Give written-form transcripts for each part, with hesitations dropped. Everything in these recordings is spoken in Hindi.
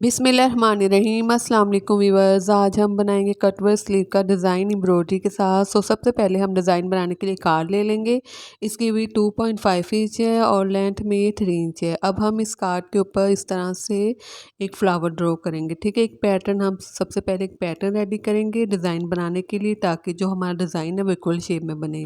बिस्मिल्लाहिर्रहमानिर्रहीम। अस्सलाम वालेकुम व्यूअर्स। आज हम बनाएंगे कटवर्क स्लीव का डिज़ाइन एम्ब्रॉयडरी के साथ। सबसे पहले हम डिज़ाइन बनाने के लिए कार्ड ले लेंगे। इसकी भी 2.5 इंच है और लेंथ में 3 इंच है। अब हम इस कार्ड के ऊपर इस तरह से एक फ्लावर ड्रॉ करेंगे। ठीक है, एक पैटर्न हम सबसे पहले एक पैटर्न रेडी करेंगे डिज़ाइन बनाने के लिए, ताकि जो हमारा डिज़ाइन है वो इक्वल शेप में बने।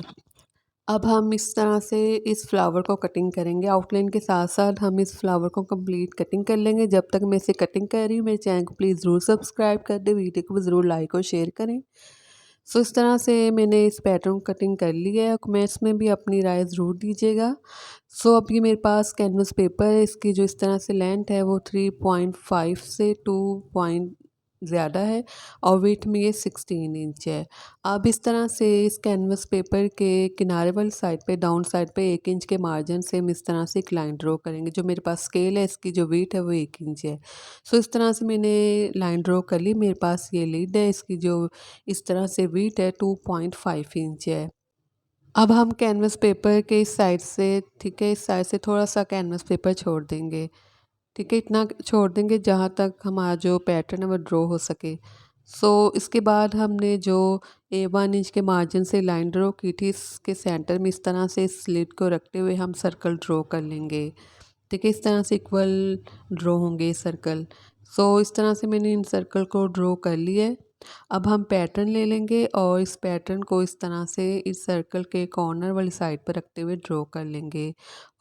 अब हम इस तरह से इस फ्लावर को कटिंग करेंगे। आउटलाइन के साथ साथ हम इस फ्लावर को कंप्लीट कटिंग कर लेंगे। जब तक मैं इसे कटिंग कर रही हूँ, मेरे चैनल को प्लीज़ ज़रूर सब्सक्राइब कर दें, वीडियो को भी ज़रूर लाइक और शेयर करें। इस तरह से मैंने इस पैटर्न को कटिंग कर लिया है। कमेंट्स में भी अपनी राय ज़रूर दीजिएगा। अब ये मेरे पास कैनवस पेपर है। इसकी जो इस तरह से लेंथ है वो 3.5 से 2 पॉइंट ज़्यादा है और वेट में ये 16 इंच है। अब इस तरह से इस कैनवस पेपर के किनारे वाली साइड पे, डाउन साइड पे 1 इंच के मार्जिन से हम इस तरह से एक लाइन ड्रॉ करेंगे। जो मेरे पास स्केल है, इसकी जो वेट है वो 1 इंच है। इस तरह से मैंने लाइन ड्रॉ कर ली। मेरे पास ये लीड है, इसकी जो इस तरह से वेट है 2.5 इंच है। अब हम कैनवस पेपर के इस साइड से, ठीक है, इस साइड से थोड़ा सा कैनवस पेपर छोड़ देंगे। ठीक है, इतना छोड़ देंगे जहाँ तक हमारा जो पैटर्न है वो ड्रॉ हो सके। इसके बाद हमने जो 1 इंच के मार्जिन से लाइन ड्रॉ की थी, इसके सेंटर में इस तरह से इस स्लिट को रखते हुए हम सर्कल ड्रॉ कर लेंगे। ठीक है, इस तरह से इक्वल ड्रॉ होंगे सर्कल। इस तरह से मैंने इन सर्कल को ड्रॉ कर लिया है। अब हम पैटर्न ले लेंगे और इस पैटर्न को इस तरह से इस सर्कल के कॉर्नर वाली साइड पर रखते हुए ड्रॉ कर लेंगे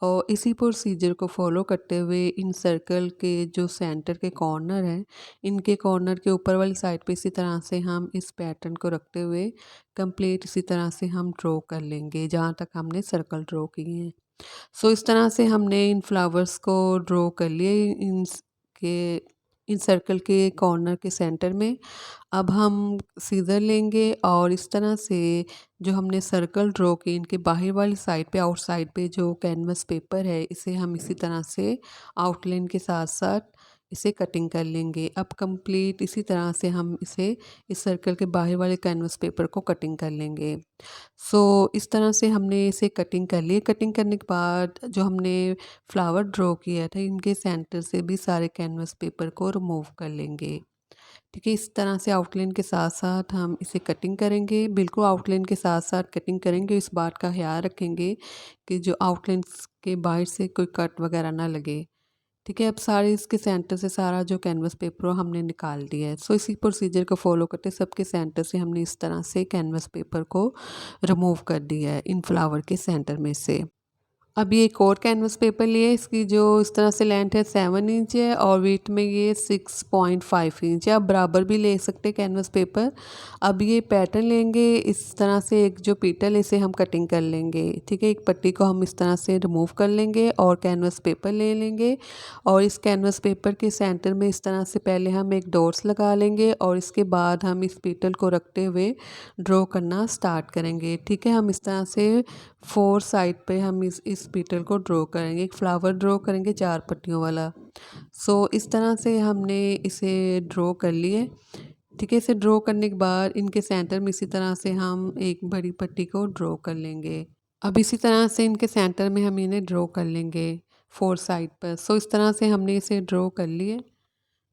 और इसी प्रोसीजर को फॉलो करते हुए इन सर्कल के जो सेंटर के कॉर्नर हैं, इनके कॉर्नर के ऊपर वाली साइड पे इसी तरह से हम इस पैटर्न को रखते हुए कंप्लीट इसी तरह से हम ड्रॉ कर लेंगे जहाँ तक हमने सर्कल ड्रॉ किए हैं। इस तरह से हमने इन फ्लावर्स को ड्रॉ कर लिए के इन सर्कल के कॉर्नर के सेंटर में। अब हम सीज़र लेंगे और इस तरह से जो हमने सर्कल ड्रॉ किए, इनके बाहर वाली साइड पे, आउटसाइड पे जो कैनवस पेपर है, इसे हम इसी तरह से आउटलाइन के साथ साथ इसे कटिंग कर लेंगे। अब कंप्लीट इसी तरह से हम इसे इस सर्कल के बाहर वाले कैनवस पेपर को कटिंग कर लेंगे। इस तरह से हमने इसे कटिंग कर ली। कटिंग करने के बाद जो हमने फ्लावर ड्रॉ किया था, इनके सेंटर से भी सारे कैनवस पेपर को रिमूव कर लेंगे। ठीक है, इस तरह से आउटलाइन के साथ साथ हम इसे कटिंग करेंगे। बिल्कुल आउटलाइन के साथ साथ कटिंग करेंगे। इस बात का ख्याल रखेंगे कि जो आउटलाइन के बाहर से कोई कट वगैरह ना लगे। ठीक है, अब सारे इसके सेंटर से सारा जो कैनवस पेपर हमने निकाल दिया है। इसी प्रोसीजर को फॉलो करते सबके सेंटर से हमने इस तरह से कैनवस पेपर को रिमूव कर दिया है इन फ्लावर के सेंटर में से। अब ये एक और कैनवस पेपर लिए, इसकी जो इस तरह से लेंथ है 7 इंच है और वेट में ये 6.5 इंच है। आप बराबर भी ले सकते हैं कैनवस पेपर। अब ये पैटर्न लेंगे इस तरह से, एक जो पीटल है इसे हम कटिंग कर लेंगे। ठीक है, एक पट्टी को हम इस तरह से रिमूव कर लेंगे और कैनवस पेपर ले लेंगे और इस कैनवस पेपर के सेंटर में इस तरह से पहले हम एक डॉट्स लगा लेंगे और इसके बाद हम इस पीटल को रखते हुए ड्रॉ करना स्टार्ट करेंगे। ठीक है, हम इस तरह से 4 साइड पे हम इस पीटल को ड्रॉ करेंगे। एक फ्लावर ड्रॉ करेंगे 4 पट्टियों वाला। इस तरह से हमने इसे ड्रॉ कर लिए। ठीक है, इसे ड्रॉ करने के बाद इनके सेंटर में इसी तरह से हम एक बड़ी पट्टी को ड्रॉ कर लेंगे। अब इसी तरह से इनके सेंटर में हम इन्हें ड्रॉ कर लेंगे 4 साइड पर। इस तरह से हमने इसे ड्रॉ कर लिए।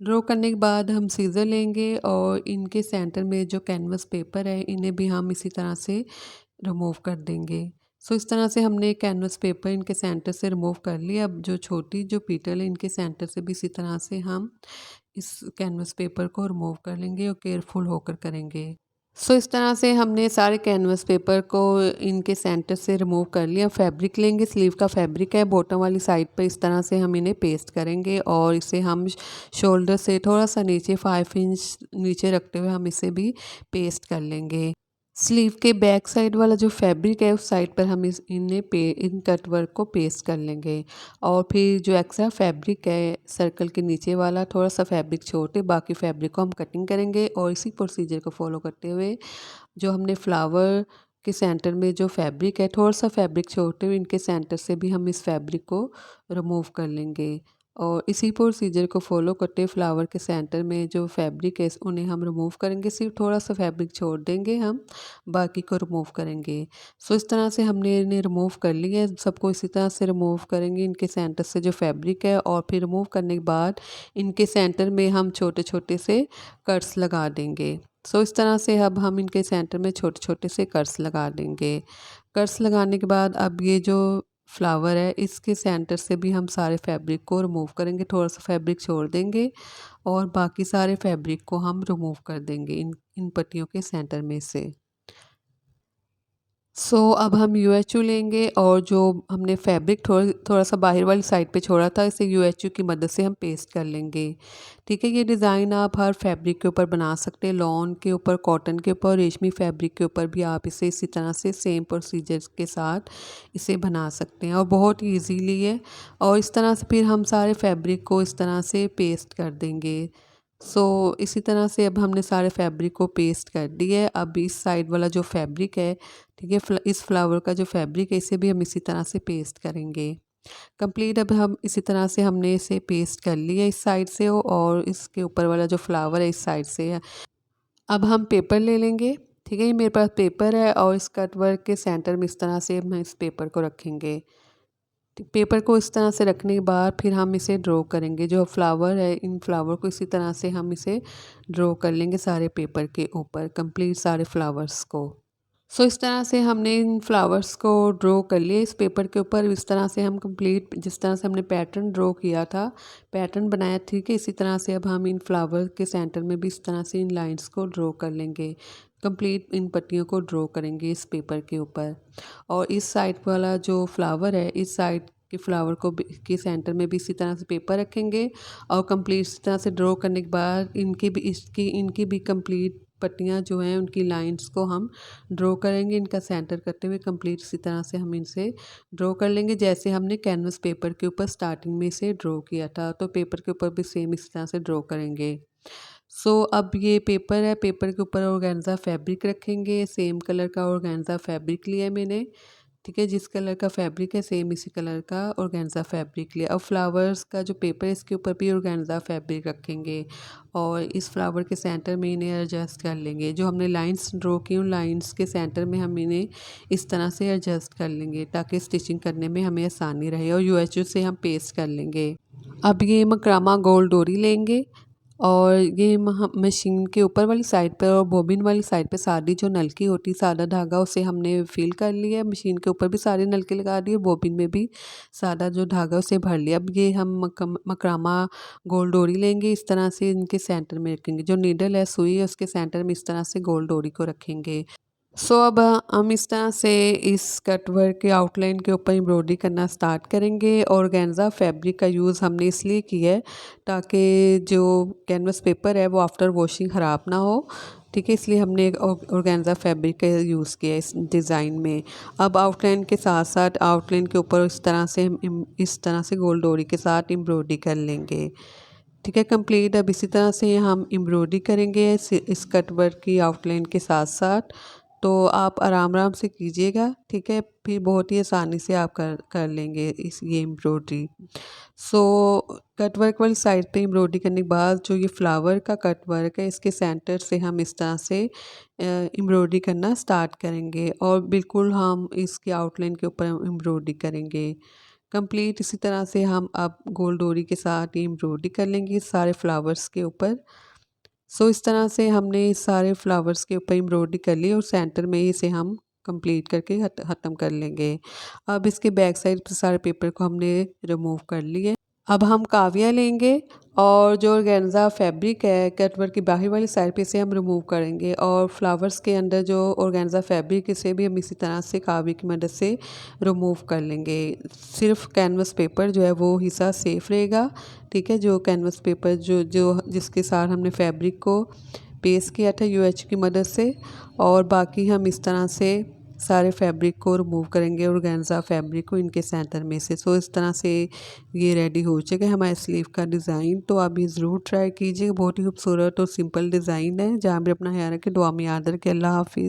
ड्रॉ करने के बाद हम सीज़र लेंगे और इनके सेंटर में जो कैनवस पेपर है, इन्हें भी हम इसी तरह से रिमूव कर देंगे। इस तरह से हमने कैनवस पेपर इनके सेंटर से रिमूव कर लिया। अब जो छोटी जो पीटल है, इनके सेंटर से भी इसी तरह से हम इस कैनवस पेपर को रिमूव कर लेंगे और केयरफुल होकर करेंगे। इस तरह से हमने सारे कैनवस पेपर को इनके सेंटर से रिमूव कर लिया। फैब्रिक लेंगे, स्लीव का फैब्रिक है, बॉटम वाली साइड पर इस तरह से हम इन्हें पेस्ट करेंगे और इसे हम शोल्डर से थोड़ा सा नीचे 5 इंच नीचे रखते हुए हम इसे भी पेस्ट कर लेंगे। स्लीव के बैक साइड वाला जो फैब्रिक है, उस साइड पर हम इन कट वर्क को पेस्ट कर लेंगे और फिर जो एक्स्ट्रा फैब्रिक है सर्कल के नीचे वाला, थोड़ा सा फैब्रिक छोड़ के बाकी फैब्रिक को हम कटिंग करेंगे और इसी प्रोसीजर को फॉलो करते हुए जो हमने फ्लावर के सेंटर में जो फैब्रिक है, थोड़ा सा फैब्रिक छोड़ते हुए इनके सेंटर से भी हम इस फैब्रिक को रिमूव कर लेंगे और इसी प्रोसीजर को फॉलो करते हुए फ्लावर के सेंटर में जो फैब्रिक है उन्हें हम रिमूव करेंगे। सिर्फ थोड़ा सा फैब्रिक छोड़ देंगे, हम बाकी को रिमूव करेंगे। सो इस तरह से हमने इन्हें रिमूव कर लिया है। सबको इसी तरह से रिमूव करेंगे इनके सेंटर से जो फैब्रिक है, और फिर रिमूव करने के बाद इनके सेंटर में हम छोटे छोटे से कट्स लगा देंगे। सो इस तरह से अब हम इनके सेंटर में छोटे छोटे से कट्स लगा देंगे। कट्स लगाने के बाद अब ये जो फ्लावर है इसके सेंटर से भी हम सारे फैब्रिक को रिमूव करेंगे। थोड़ा सा फैब्रिक छोड़ देंगे और बाकी सारे फैब्रिक को हम रिमूव कर देंगे इन पट्टियों के सेंटर में से। अब हम यूएचयू लेंगे और जो हमने फैब्रिक थोड़ा सा बाहर वाली साइड पे छोड़ा था, इसे यूएचयू की मदद से हम पेस्ट कर लेंगे। ठीक है, ये डिज़ाइन आप हर फैब्रिक के ऊपर बना सकते हैं। लॉन के ऊपर, कॉटन के ऊपर, रेशमी फैब्रिक के ऊपर भी आप इसे इसी तरह से सेम प्रोसीजर के साथ इसे बना सकते हैं और बहुत ईजीली है। और इस तरह से फिर हम सारे फैब्रिक को इस तरह से पेस्ट कर देंगे। इसी तरह से अब हमने सारे फैब्रिक को पेस्ट कर दिया है। अब इस साइड वाला जो फैब्रिक है, ठीक है, इस फ्लावर का जो फैब्रिक है इसे भी हम इसी तरह से पेस्ट करेंगे। कंप्लीट अब हम इसी तरह से हमने इसे पेस्ट कर लिया इस साइड से, और इसके ऊपर वाला जो फ्लावर है इस साइड से है। अब हम पेपर ले लेंगे। ठीक है, ये मेरे पास पेपर है और इस कट वर्क के सेंटर में इस तरह से हम इस पेपर को रखेंगे। पेपर को इस तरह से रखने के बाद फिर हम इसे ड्रॉ करेंगे। जो फ्लावर है, इन फ्लावर को इसी तरह से हम इसे ड्रॉ कर लेंगे सारे पेपर के ऊपर, कंप्लीट सारे फ्लावर्स को। इस तरह से हमने इन फ्लावर्स को ड्रॉ कर लिए इस पेपर के ऊपर। इस तरह से हम कंप्लीट, जिस तरह से हमने पैटर्न ड्रॉ किया था, पैटर्न बनाया, ठीक है, इसी तरह से अब हम इन फ्लावर के सेंटर में भी इस तरह से इन लाइंस को ड्रॉ कर लेंगे। कंप्लीट इन पट्टियों को ड्रॉ करेंगे इस पेपर के ऊपर। और इस साइड वाला जो फ्लावर है, इस साइड के फ्लावर को के सेंटर में भी इसी तरह से पेपर रखेंगे और कंप्लीट इस तरह से ड्रॉ करने के बाद इनकी भी कंप्लीट पट्टियाँ जो हैं उनकी लाइंस को हम ड्रॉ करेंगे। इनका सेंटर करते हुए कंप्लीट इसी तरह से हम इनसे ड्रॉ कर लेंगे, जैसे हमने कैनवस पेपर के ऊपर स्टार्टिंग में से ड्रॉ किया था। तो पेपर के ऊपर भी सेम इसी तरह से ड्रॉ करेंगे। अब ये पेपर है, पेपर के ऊपर ऑर्गेन्जा फैब्रिक रखेंगे। सेम कलर का ऑर्गेन्जा फैब्रिक लिया है मैंने। ठीक है, जिस कलर का फैब्रिक है सेम इसी कलर का ऑर्गेन्जा फैब्रिक लिया। अब फ्लावर्स का जो पेपर है इसके ऊपर भी ऑर्गेन्जा फैब्रिक रखेंगे और इस फ्लावर के सेंटर में इन्हें एडजस्ट कर लेंगे। जो हमने लाइंस ड्रॉ की उन लाइंस के सेंटर में हम इन्हें इस तरह से एडजस्ट कर लेंगे ताकि स्टिचिंग करने में हमें आसानी रहे, और यूएचयू से हम पेस्ट कर लेंगे। अब ये मकरामा गोल्ड डोरी लेंगे और ये मशीन के ऊपर वाली साइड पर और बॉबिन वाली साइड पे सारी जो नलकी होती है, सादा धागा, उसे हमने फिल कर लिया है। मशीन के ऊपर भी सारी नलकी लगा दी और बॉबिन में भी सादा जो धागा उसे भर लिया। अब ये हम मकरामा गोल डोरी लेंगे, इस तरह से इनके सेंटर में रखेंगे। जो नीडल है, सुई है, उसके सेंटर में इस तरह से गोल डोरी को रखेंगे। अब हम इस तरह से इस कट वर्क के आउटलाइन के ऊपर एम्ब्रॉयडरी करना स्टार्ट करेंगे। ऑर्गेन्जा फैब्रिक का यूज़ हमने इसलिए किया है ताकि जो कैनवस पेपर है वो आफ्टर वॉशिंग ख़राब ना हो। ठीक है, इसलिए हमने ऑर्गेन्जा फैब्रिक का यूज़ किया है इस डिज़ाइन में। अब आउटलाइन के साथ साथ आउटलाइन के ऊपर इस तरह से हम इस तरह से गोल डोरी के साथ एम्ब्रॉयडरी कर लेंगे। ठीक है, कंप्लीट। अब इसी तरह से हम एम्ब्रॉयडरी करेंगे इस कट वर्क की आउटलाइन के साथ साथ। तो आप आराम आराम से कीजिएगा, ठीक है, फिर बहुत ही आसानी से आप कर लेंगे ये एम्ब्रॉयडरी। कट वर्क वाली साइड पे एम्ब्रॉयडरी करने के बाद जो ये फ्लावर का कट वर्क है इसके सेंटर से हम इस तरह से एम्ब्रॉयडरी करना स्टार्ट करेंगे और बिल्कुल हम इसकी आउटलाइन के ऊपर एम्ब्रॉयडरी करेंगे। कंप्लीट इसी तरह से हम अब गोल डोरी के साथ एम्ब्रॉयडरी कर लेंगे सारे फ्लावर्स के ऊपर। इस तरह से हमने सारे फ्लावर्स के ऊपर एम्ब्रॉयडरी कर ली और सेंटर में इसे हम कंप्लीट करके ख़त्म कर लेंगे। अब इसके बैक साइड से सारे पेपर को हमने रिमूव कर लिए। अब हम काविया लेंगे और जो ऑर्गेन्जा फैब्रिक है कटवर्क की बाहर वाली साइड पे से हम रिमूव करेंगे और फ्लावर्स के अंदर जो ऑर्गेन्जा फैब्रिक इसे भी हम इसी तरह से काविया की मदद से रिमूव कर लेंगे। सिर्फ कैनवस पेपर जो है वो हिस्सा सेफ रहेगा। ठीक है, जो कैनवस पेपर जो जिसके साथ हमने फैब्रिक को पेस्ट किया था यूएच की मदद से, और बाकी हम इस तरह से सारे फैब्रिक को रिमूव करेंगे ऑर्गेन्जा फैब्रिक को इनके सेंटर में से। इस तरह से ये रेडी हो चुका है हमारे स्लीव का डिज़ाइन। तो आप ये ज़रूर ट्राई कीजिए, बहुत ही खूबसूरत और सिंपल डिज़ाइन है। जहाँ भी अपना ख्याल रखें, दुआ में याद रखें। अल्लाह हाफिज़।